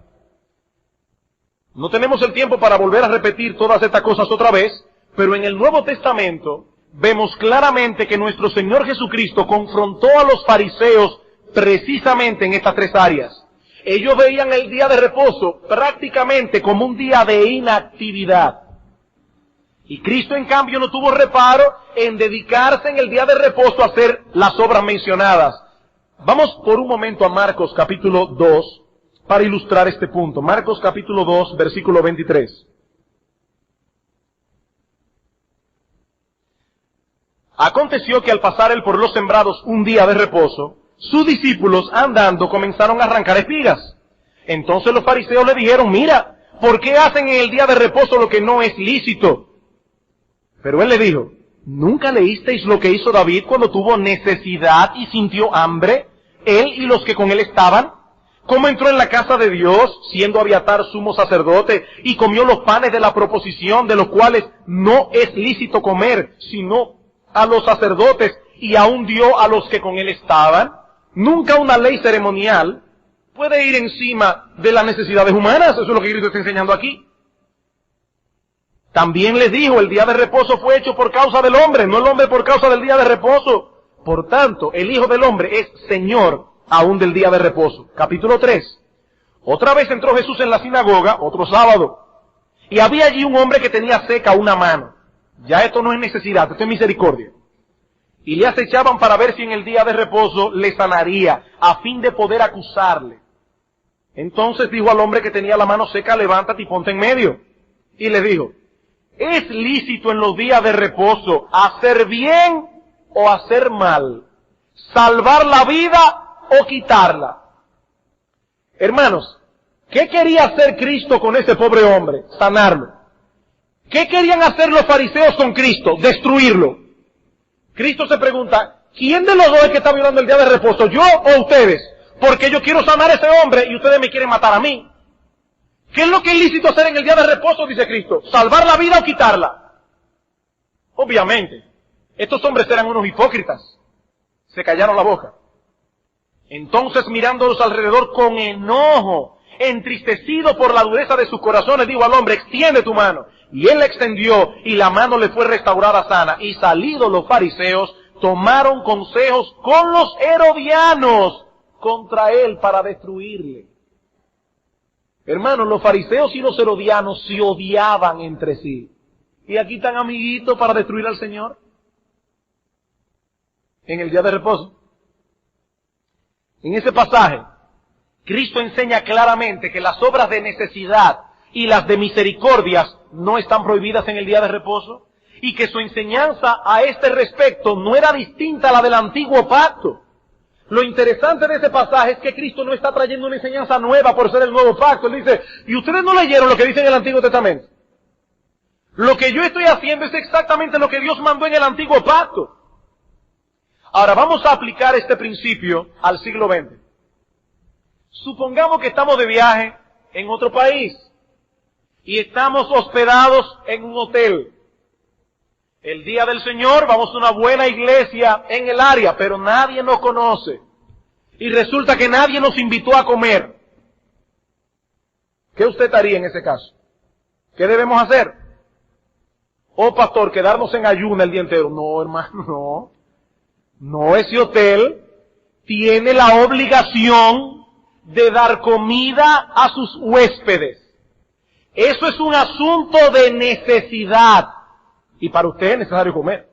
No tenemos el tiempo para volver a repetir todas estas cosas otra vez, pero en el Nuevo Testamento vemos claramente que nuestro Señor Jesucristo confrontó a los fariseos precisamente en estas tres áreas. Ellos veían el día de reposo prácticamente como un día de inactividad. Y Cristo, en cambio, no tuvo reparo en dedicarse en el día de reposo a hacer las obras mencionadas. Vamos por un momento a Marcos capítulo 2 para ilustrar este punto. Marcos capítulo 2, versículo 23. Aconteció que al pasar él por los sembrados un día de reposo, sus discípulos andando comenzaron a arrancar espigas. Entonces los fariseos le dijeron, mira, ¿por qué hacen en el día de reposo lo que no es lícito? Pero él le dijo, ¿nunca leísteis lo que hizo David cuando tuvo necesidad y sintió hambre, él y los que con él estaban? ¿Cómo entró en la casa de Dios, siendo Abiatar sumo sacerdote, y comió los panes de la proposición, de los cuales no es lícito comer, sino a los sacerdotes, y aún dio a los que con él estaban? Nunca una ley ceremonial puede ir encima de las necesidades humanas. Eso es lo que Cristo está enseñando aquí. También les dijo, el día de reposo fue hecho por causa del hombre, no el hombre por causa del día de reposo. Por tanto, el Hijo del Hombre es Señor aún del día de reposo. Capítulo 3. Otra vez entró Jesús en la sinagoga, otro sábado, y había allí un hombre que tenía seca una mano. Ya esto no es necesidad, esto es misericordia. Y le acechaban para ver si en el día de reposo le sanaría, a fin de poder acusarle. Entonces dijo al hombre que tenía la mano seca, levántate y ponte en medio. Y le dijo, ¿es lícito en los días de reposo hacer bien o hacer mal? ¿Salvar la vida o quitarla? Hermanos, ¿qué quería hacer Cristo con ese pobre hombre? Sanarlo. ¿Qué querían hacer los fariseos con Cristo? Destruirlo. Cristo se pregunta, ¿quién de los dos es que está violando el día de reposo? ¿Yo o ustedes? Porque yo quiero sanar a ese hombre y ustedes me quieren matar a mí. ¿Qué es lo que es lícito hacer en el día de reposo? Dice Cristo. ¿Salvar la vida o quitarla? Obviamente. Estos hombres eran unos hipócritas. Se callaron la boca. Entonces, mirándolos alrededor con enojo, entristecido por la dureza de sus corazones, dijo al hombre, extiende tu mano. Y él la extendió, y la mano le fue restaurada sana. Y salidos los fariseos, tomaron consejos con los herodianos contra él para destruirle. Hermanos, los fariseos y los herodianos se odiaban entre sí. Y aquí están amiguitos para destruir al Señor en el día de reposo. En ese pasaje, Cristo enseña claramente que las obras de necesidad y las de misericordias no están prohibidas en el día de reposo, y que su enseñanza a este respecto no era distinta a la del antiguo pacto. Lo interesante de ese pasaje es que Cristo no está trayendo una enseñanza nueva por ser el nuevo pacto. Él dice, ¿y ustedes no leyeron lo que dice en el Antiguo Testamento? Lo que yo estoy haciendo es exactamente lo que Dios mandó en el antiguo pacto. Ahora vamos a aplicar este principio al siglo XX. Supongamos que estamos de viaje en otro país y estamos hospedados en un hotel. El día del Señor vamos a una buena iglesia en el área, pero nadie nos conoce. Y resulta que nadie nos invitó a comer. ¿Qué usted haría en ese caso? ¿Qué debemos hacer? Oh, pastor, quedarnos en ayuno el día entero. No, hermano, no. No, ese hotel tiene la obligación de dar comida a sus huéspedes. Eso es un asunto de necesidad. Y para usted es necesario comer.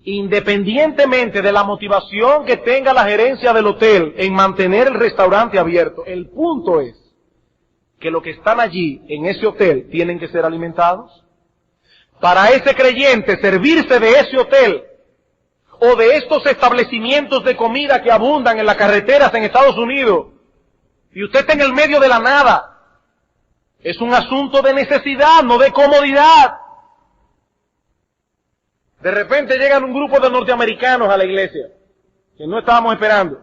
Independientemente de la motivación que tenga la gerencia del hotel en mantener el restaurante abierto, el punto es que los que están allí en ese hotel tienen que ser alimentados. Para ese creyente servirse de ese hotel o de estos establecimientos de comida que abundan en las carreteras en Estados Unidos, y usted está en el medio de la nada, es un asunto de necesidad, no de comodidad. De repente llegan un grupo de norteamericanos a la iglesia, que no estábamos esperando.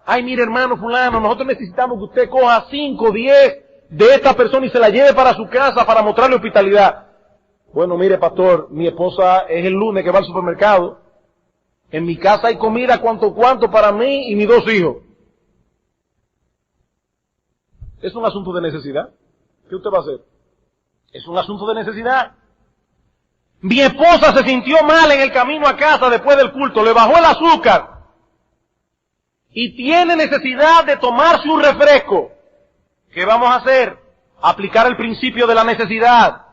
Ay, mire hermano fulano, nosotros necesitamos que usted coja 5, 10 de esta persona y se la lleve para su casa para mostrarle hospitalidad. Bueno, mire pastor, mi esposa es el lunes que va al supermercado. En mi casa hay comida cuanto para mí y mis 2 hijos. Es un asunto de necesidad. ¿Qué usted va a hacer? Es un asunto de necesidad. Mi esposa se sintió mal en el camino a casa después del culto, le bajó el azúcar y tiene necesidad de tomarse un refresco. ¿Qué vamos a hacer? Aplicar el principio de la necesidad.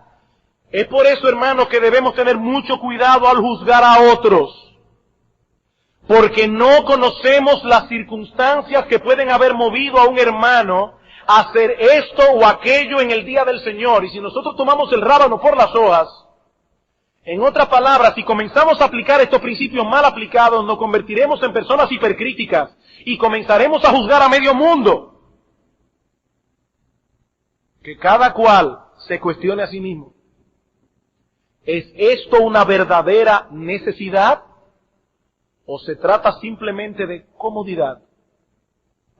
Es por eso, hermanos, que debemos tener mucho cuidado al juzgar a otros, porque no conocemos las circunstancias que pueden haber movido a un hermano a hacer esto o aquello en el día del Señor. Y si nosotros tomamos el rábano por las hojas, en otras palabras, si comenzamos a aplicar estos principios mal aplicados, nos convertiremos en personas hipercríticas y comenzaremos a juzgar a medio mundo. Que cada cual se cuestione a sí mismo. ¿Es esto una verdadera necesidad? ¿O se trata simplemente de comodidad?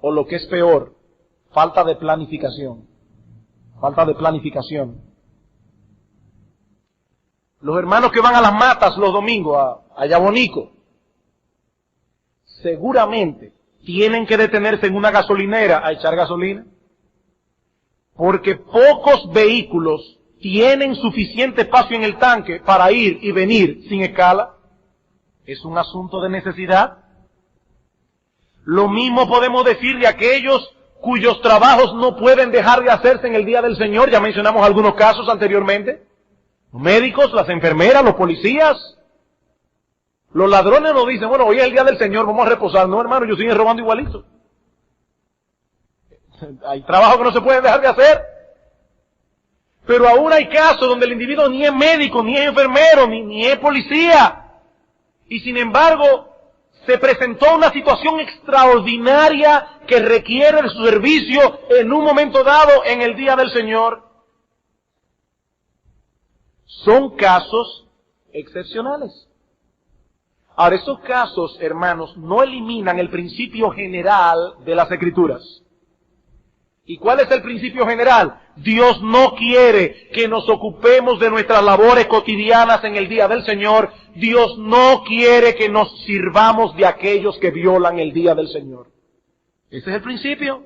O lo que es peor, falta de planificación. Falta de planificación. Los hermanos que van a las matas los domingos, a Yabonico, seguramente tienen que detenerse en una gasolinera a echar gasolina, porque pocos vehículos tienen suficiente espacio en el tanque para ir y venir sin escala. Es un asunto de necesidad. Lo mismo podemos decir de aquellos cuyos trabajos no pueden dejar de hacerse en el día del Señor. Ya mencionamos algunos casos anteriormente. Los médicos, las enfermeras, los policías. Los ladrones nos dicen, bueno, hoy es el día del Señor, vamos a reposar. No, hermano, yo sigo robando igualito. Hay trabajo que no se puede dejar de hacer. Pero aún hay casos donde el individuo ni es médico, ni es enfermero, ni es policía. Y sin embargo, se presentó una situación extraordinaria que requiere de su servicio en un momento dado en el día del Señor. Son casos excepcionales. Ahora, esos casos, hermanos, no eliminan el principio general de las Escrituras. ¿Y cuál es el principio general? Dios no quiere que nos ocupemos de nuestras labores cotidianas en el día del Señor. Dios no quiere que nos sirvamos de aquellos que violan el día del Señor. Ese es el principio.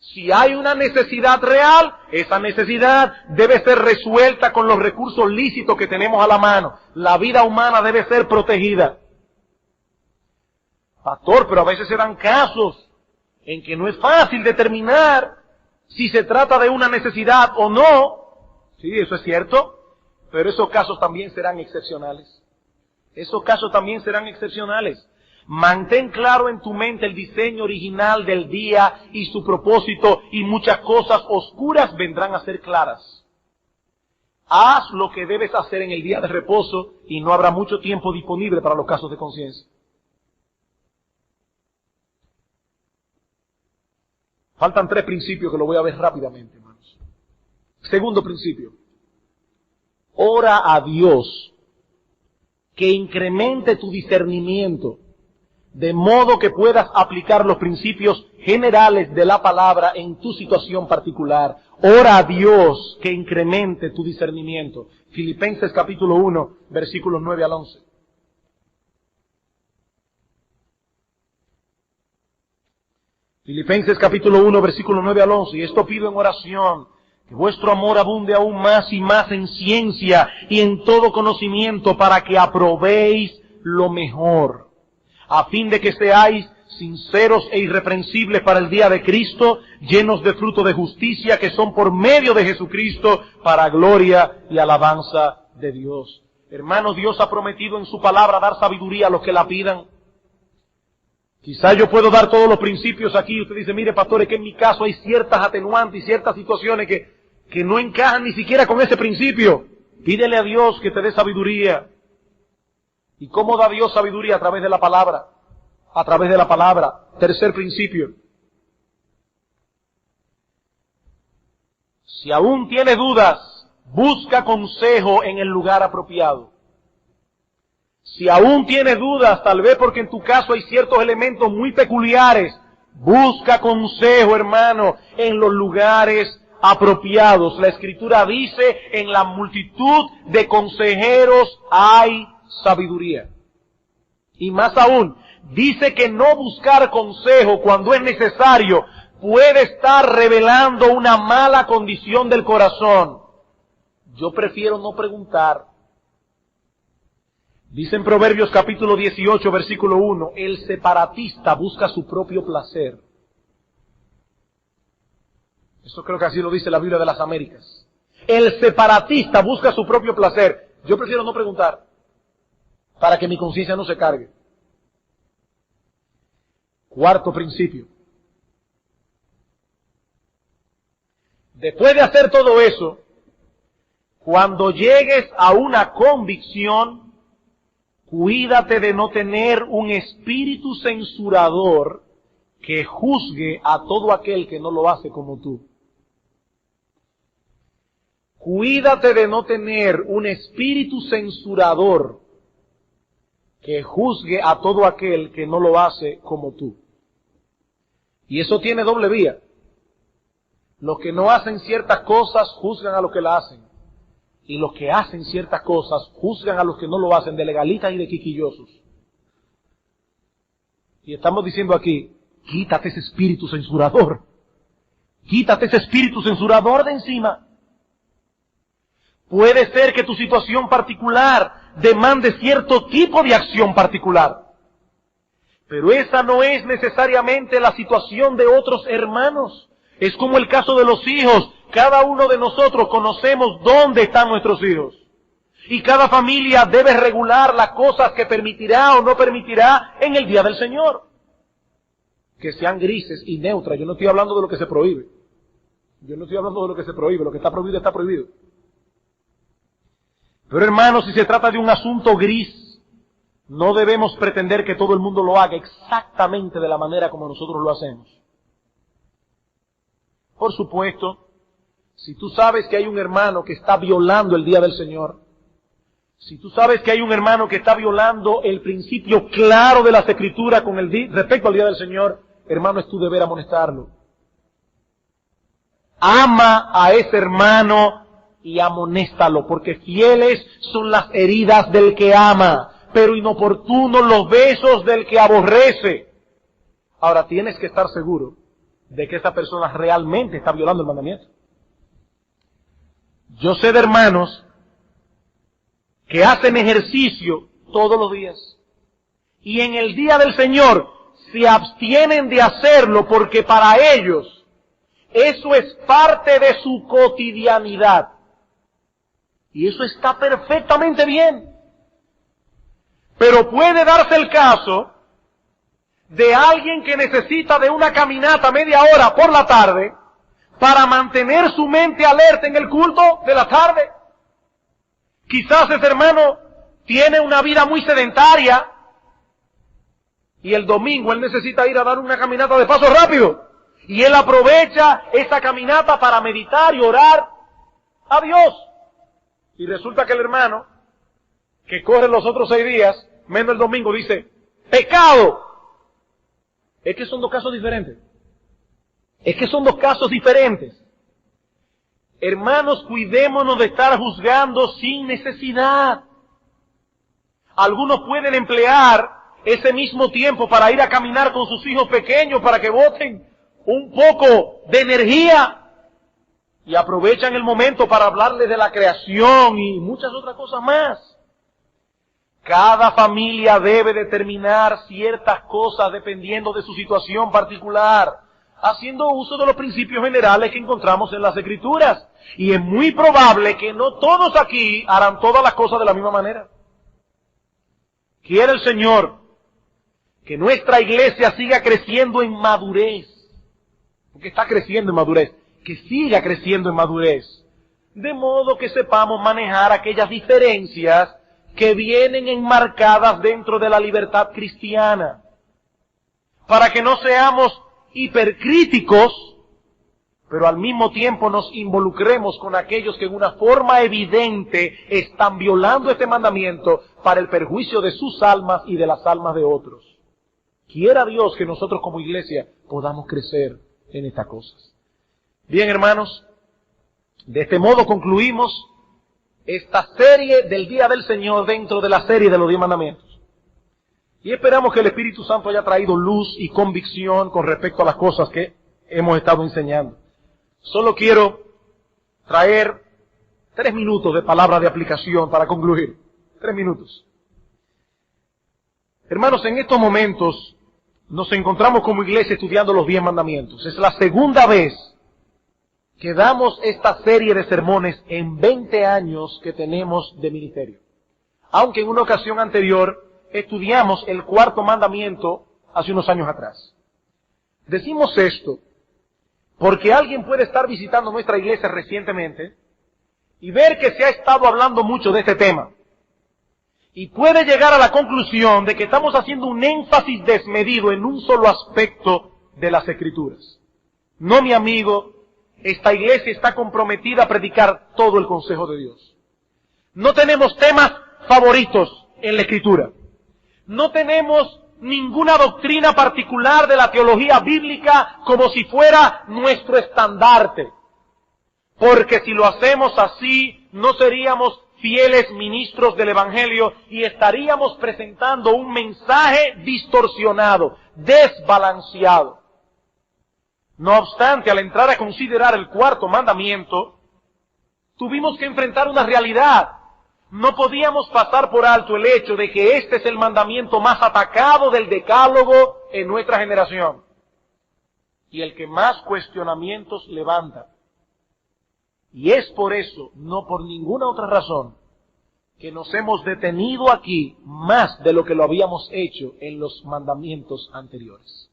Si hay una necesidad real, esa necesidad debe ser resuelta con los recursos lícitos que tenemos a la mano. La vida humana debe ser protegida. Pastor, pero a veces se dan casos en que no es fácil determinar si se trata de una necesidad o no. Sí, eso es cierto, pero esos casos también serán excepcionales. Esos casos también serán excepcionales. Mantén claro en tu mente el diseño original del día y su propósito, y muchas cosas oscuras vendrán a ser claras. Haz lo que debes hacer en el día de reposo y no habrá mucho tiempo disponible para los casos de conciencia. Faltan 3 principios que lo voy a ver rápidamente, hermanos. Segundo principio. Ora a Dios que incremente tu discernimiento, de modo que puedas aplicar los principios generales de la palabra en tu situación particular. Ora a Dios que incremente tu discernimiento. Filipenses capítulo 1, versículos 9 al 11. Filipenses capítulo 1, versículo 9 al 11. Y esto pido en oración, que vuestro amor abunde aún más y más en ciencia y en todo conocimiento, para que aprobéis lo mejor, a fin de que seáis sinceros e irreprensibles para el día de Cristo, llenos de fruto de justicia que son por medio de Jesucristo, para gloria y alabanza de Dios. Hermanos, Dios ha prometido en su palabra dar sabiduría a los que la pidan. Quizá yo puedo dar todos los principios aquí y usted dice, mire pastor, es que en mi caso hay ciertas atenuantes y ciertas situaciones que no encajan ni siquiera con ese principio. Pídele a Dios que te dé sabiduría. ¿Y cómo da Dios sabiduría? A través de la palabra. A través de la palabra. Tercer principio. Si aún tiene dudas, busca consejo en el lugar apropiado. Si aún tienes dudas, tal vez porque en tu caso hay ciertos elementos muy peculiares, busca consejo, hermano, en los lugares apropiados. La Escritura dice, en la multitud de consejeros hay sabiduría. Y más aún, dice que no buscar consejo cuando es necesario puede estar revelando una mala condición del corazón. Yo prefiero no preguntar. Dice en Proverbios capítulo 18, versículo 1, el separatista busca su propio placer. Eso creo que así lo dice la Biblia de las Américas. El separatista busca su propio placer. Yo prefiero no preguntar, para que mi conciencia no se cargue. Cuarto principio. Después de hacer todo eso, cuando llegues a una convicción, cuídate de no tener un espíritu censurador que juzgue a todo aquel que no lo hace como tú. Cuídate de no tener un espíritu censurador que juzgue a todo aquel que no lo hace como tú. Y eso tiene doble vía. Los que no hacen ciertas cosas juzgan a los que la hacen. Y los que hacen ciertas cosas juzgan a los que no lo hacen, de legalistas y de quisquillosos. Y estamos diciendo aquí, quítate ese espíritu censurador. Quítate ese espíritu censurador de encima. Puede ser que tu situación particular demande cierto tipo de acción particular. Pero esa no es necesariamente la situación de otros hermanos. Es como el caso de los hijos. Cada uno de nosotros conocemos dónde están nuestros hijos. Y cada familia debe regular las cosas que permitirá o no permitirá en el día del Señor. Que sean grises y neutras. Yo no estoy hablando de lo que se prohíbe. Yo no estoy hablando de lo que se prohíbe. Lo que está prohibido está prohibido. Pero hermanos, si se trata de un asunto gris, no debemos pretender que todo el mundo lo haga exactamente de la manera como nosotros lo hacemos. Por supuesto, si tú sabes que hay un hermano que está violando el día del Señor, si tú sabes que hay un hermano que está violando el principio claro de las Escrituras con respecto al día del Señor, hermano, es tu deber amonestarlo. Ama a ese hermano y amonéstalo, porque fieles son las heridas del que ama, pero inoportunos los besos del que aborrece. Ahora, tienes que estar seguro de que esa persona realmente está violando el mandamiento. Yo sé de hermanos que hacen ejercicio todos los días y en el día del Señor se abstienen de hacerlo porque para ellos eso es parte de su cotidianidad. Y eso está perfectamente bien. Pero puede darse el caso de alguien que necesita de una caminata media hora por la tarde para mantener su mente alerta en el culto de la tarde. Quizás ese hermano tiene una vida muy sedentaria y el domingo él necesita ir a dar una caminata de paso rápido. Y él aprovecha esa caminata para meditar y orar a Dios. Y resulta que el hermano, que corre los otros 6 días, menos el domingo, dice, ¡pecado! Es que son dos casos diferentes. Es que son dos casos diferentes. Hermanos, cuidémonos de estar juzgando sin necesidad. Algunos pueden emplear ese mismo tiempo para ir a caminar con sus hijos pequeños para que boten un poco de energía y aprovechan el momento para hablarles de la creación y muchas otras cosas más. Cada familia debe determinar ciertas cosas dependiendo de su situación particular, haciendo uso de los principios generales que encontramos en las Escrituras. Y es muy probable que no todos aquí harán todas las cosas de la misma manera. Quiere el Señor que nuestra iglesia siga creciendo en madurez, porque está creciendo en madurez, que siga creciendo en madurez, de modo que sepamos manejar aquellas diferencias que vienen enmarcadas dentro de la libertad cristiana, para que no seamos hipercríticos pero al mismo tiempo nos involucremos con aquellos que en una forma evidente están violando este mandamiento para el perjuicio de sus almas y de las almas de otros. Quiera Dios que nosotros como iglesia podamos crecer en estas cosas. Bien, hermanos, de este modo concluimos esta serie del Día del Señor dentro de la serie de los 10 mandamientos. Y esperamos que el Espíritu Santo haya traído luz y convicción con respecto a las cosas que hemos estado enseñando. Solo quiero traer 3 minutos de palabra de aplicación para concluir. 3 minutos. Hermanos, en estos momentos nos encontramos como iglesia estudiando los 10 mandamientos. Es la segunda vez que damos esta serie de sermones en 20 años que tenemos de ministerio. Aunque en una ocasión anterior estudiamos el 4º mandamiento hace unos años atrás. Decimos esto porque alguien puede estar visitando nuestra iglesia recientemente y ver que se ha estado hablando mucho de este tema. Y puede llegar a la conclusión de que estamos haciendo un énfasis desmedido en un solo aspecto de las Escrituras. No, mi amigo, esta iglesia está comprometida a predicar todo el consejo de Dios. No tenemos temas favoritos en la Escritura. No tenemos ninguna doctrina particular de la teología bíblica como si fuera nuestro estandarte. Porque si lo hacemos así, no seríamos fieles ministros del Evangelio y estaríamos presentando un mensaje distorsionado, desbalanceado. No obstante, al entrar a considerar el 4º mandamiento, tuvimos que enfrentar una realidad. No podíamos pasar por alto el hecho de que este es el mandamiento más atacado del decálogo en nuestra generación. Y el que más cuestionamientos levanta. Y es por eso, no por ninguna otra razón, que nos hemos detenido aquí más de lo que lo habíamos hecho en los mandamientos anteriores.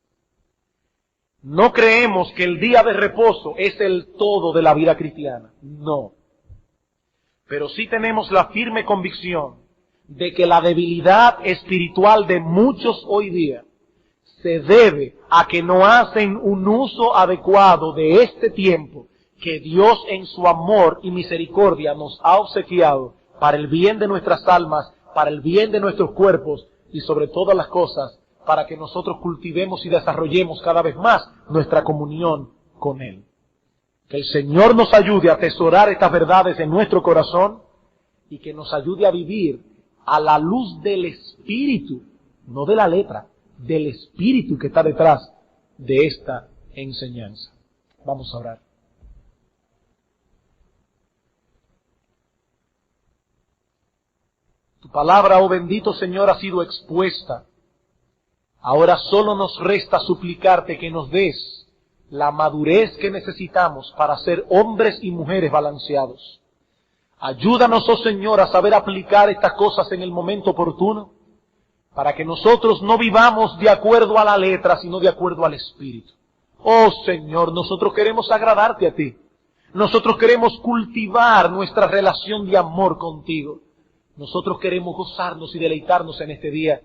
No creemos que el día de reposo es el todo de la vida cristiana. No. Pero sí tenemos la firme convicción de que la debilidad espiritual de muchos hoy día se debe a que no hacen un uso adecuado de este tiempo que Dios en su amor y misericordia nos ha obsequiado para el bien de nuestras almas, para el bien de nuestros cuerpos y sobre todas las cosas, para que nosotros cultivemos y desarrollemos cada vez más nuestra comunión con Él. Que el Señor nos ayude a atesorar estas verdades en nuestro corazón y que nos ayude a vivir a la luz del Espíritu, no de la letra, del Espíritu que está detrás de esta enseñanza. Vamos a orar. Tu palabra, oh bendito Señor, ha sido expuesta. Ahora solo nos resta suplicarte que nos des la madurez que necesitamos para ser hombres y mujeres balanceados. Ayúdanos, oh Señor, a saber aplicar estas cosas en el momento oportuno, para que nosotros no vivamos de acuerdo a la letra, sino de acuerdo al Espíritu. Oh Señor, nosotros queremos agradarte a ti. Nosotros queremos cultivar nuestra relación de amor contigo. Nosotros queremos gozarnos y deleitarnos en este día.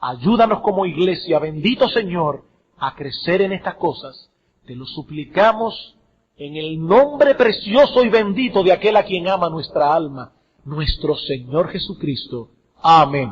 Ayúdanos como iglesia, bendito Señor, a crecer en estas cosas. Te lo suplicamos en el nombre precioso y bendito de aquel a quien ama nuestra alma, nuestro Señor Jesucristo. Amén.